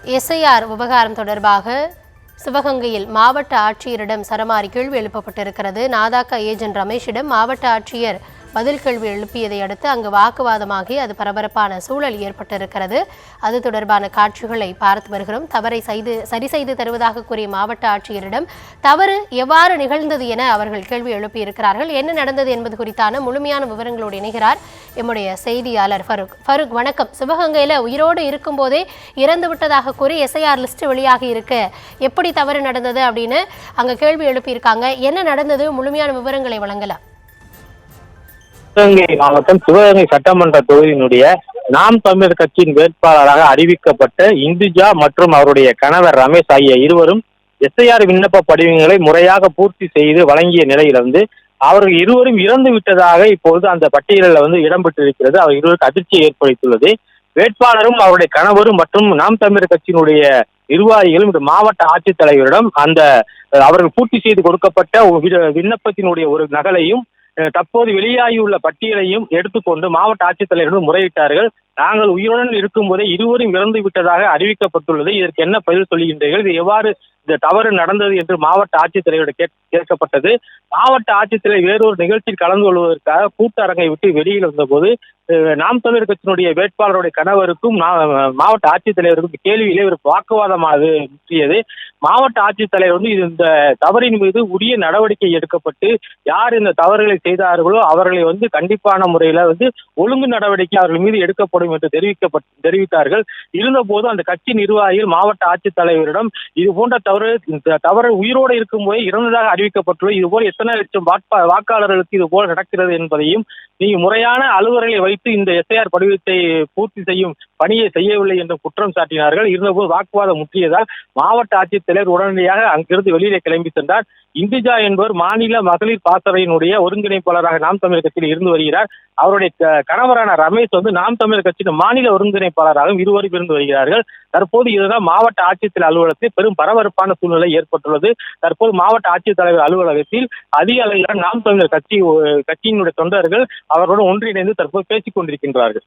SIR விவகாரம் தொடர்பாக சிவகங்கையில் மாவட்ட ஆட்சியரிடம் சரமாரி கேள்வி எழுப்பப்பட்டிருக்கிறது. நாதாக்கா ஏஜென்ட் ரமேஷிடம் மாவட்ட ஆட்சியர் பதில் கேள்வி எழுப்பியதை அடுத்து அங்கு வாக்குவாதமாகி அது பரபரப்பான சூழல் ஏற்பட்டிருக்கிறது. அது தொடர்பான காட்சிகளை பார்த்து வருகிறோம். தவறை சரி செய்து தருவதாக கூறிய மாவட்ட ஆட்சியரிடம் தவறு எவ்வாறு நிகழ்ந்தது என அவர்கள் கேள்வி எழுப்பியிருக்கிறார்கள். என்ன நடந்தது என்பது குறித்தான முழுமையான விவரங்களோடு இணைகிறார் எம்முடைய செய்தியாளர் ஃபருக். வணக்கம். சிவகங்கையில் உயிரோடு இருக்கும் போதே இறந்து விட்டதாக கூறி எஸ்ஐஆர் லிஸ்ட் வெளியாகி இருக்கு. எப்படி தவறு நடந்தது அப்படின்னு அங்க கேள்வி எழுப்பியிருக்காங்க. என்ன நடந்தது? முழுமையான விவரங்களை வழங்கலாம். சிவகங்கை மாவட்டம் சிவகங்கை சட்டமன்ற தொகுதியினுடைய நாம் தமிழர் கட்சியின் வேட்பாளராக அறிவிக்கப்பட்ட இந்துஜா மற்றும் அவருடைய கணவர் ரமேஷ் ஆகிய இருவரும் எஸ்ஐஆர் விண்ணப்ப படிவங்களை முறையாக பூர்த்தி செய்து வழங்கிய நிலையிலிருந்து அவர்கள் இருவரும் இறந்து விட்டதாக இப்பொழுது அந்த பட்டியலில் இடம்பெற்றிருக்கிறது. அவர் இருவருக்கு அதிர்ச்சியை ஏற்படுத்தியுள்ளது. வேட்பாளரும் அவருடைய கணவரும் மற்றும் நாம் தமிழர் கட்சியினுடைய நிர்வாகிகளும் இந்த மாவட்ட ஆட்சித்தலைவரிடம் அவர்கள் பூர்த்தி செய்து கொடுக்கப்பட்ட விண்ணப்பத்தினுடைய ஒரு நகலையும் தற்போது வெளியாகியுள்ள பட்டியலையும் எடுத்துக்கொண்டு மாவட்ட ஆட்சித்தலைவர்கள் முறையிட்டார்கள். நாங்கள் உயிருடன் இருக்கும் போதே இருவரும் இறந்து விட்டதாக அறிவிக்கப்பட்டுள்ளது. இதற்கு என்ன பதில் சொல்லுகின்றீர்கள்? இது எவ்வாறு இந்த தவறு நடந்தது என்று மாவட்ட ஆட்சித்தலைவரிடம் கேட்கப்பட்டது. மாவட்ட ஆட்சித்தலைவர் வேறொரு நிகழ்ச்சியில் கலந்து கொள்வதற்காக கூட்டரங்கை விட்டு வெளியில் வந்தபோது நாம் தமிழர் கட்சியினுடைய வேட்பாளருடைய கணவருக்கும் மாவட்ட ஆட்சித்தலைவருக்கும் கேள்வியிலே ஒரு வாக்குவாதமாக முற்றியது. மாவட்ட ஆட்சித்தலைவர் இந்த தவறின் மீது உரிய நடவடிக்கை எடுக்கப்பட்டு யார் இந்த தவறுகளை செய்தார்களோ அவர்களை கண்டிப்பான முறையில ஒழுங்கு நடவடிக்கை அவர்கள் மீது எடுக்கப்படும் என்று தெரிவித்தார்கள். இருந்த போது அந்த கட்சி நிர்வாகிகள் மாவட்ட ஆட்சித்தலைவரிடம் இது போன்ற தவறு உயிரோடு இருக்கும் போதே இறந்ததாக அறிவிக்கப்பட்டுள்ளது. இதுபோல் எத்தனை லட்சம் வாக்காளர்களுக்கு இது போல் நடக்கிறது என்பதையும் நீங்க முறையான அலுவலர்களை வைத்து இந்த எஸ்ஐஆர் படிவத்தை பூர்த்தி செய்யும் பணியை செய்யவில்லை என்று குற்றம் சாட்டினார்கள். இருந்தபோது வாக்குவாதம் முற்றியதால் மாவட்ட ஆட்சித்தலைவர் உடனடியாக அங்கிருந்து வெளியிலே கிளம்பி சென்றார். இந்துஜா என்பவர் மாநில மகளிர் பாசறையினுடைய ஒருங்கிணைப்பாளராக நாம் தமிழர் கட்சியில் இருந்து வருகிறார். அவருடைய கணவரான ரமேஷ் நாம் தமிழர் கட்சியின் மாநில ஒருங்கிணைப்பாளராகவும் இருவரும் இருந்து வருகிறார்கள். தற்போது இதுதான் மாவட்ட ஆட்சித்தலைவர் அலுவலகத்தில் பெரும் பரபரப்பான சூழ்நிலை ஏற்பட்டுள்ளது. தற்போது மாவட்ட ஆட்சித்தலைவர் அலுவலகத்தில் அதிக அளவிலான நாம் தமிழர் கட்சியினுடைய தொண்டர்கள் அவர்களுடன் ஒன்றிணைந்து தற்போது பேசிக் கொண்டிருக்கின்றார்கள்.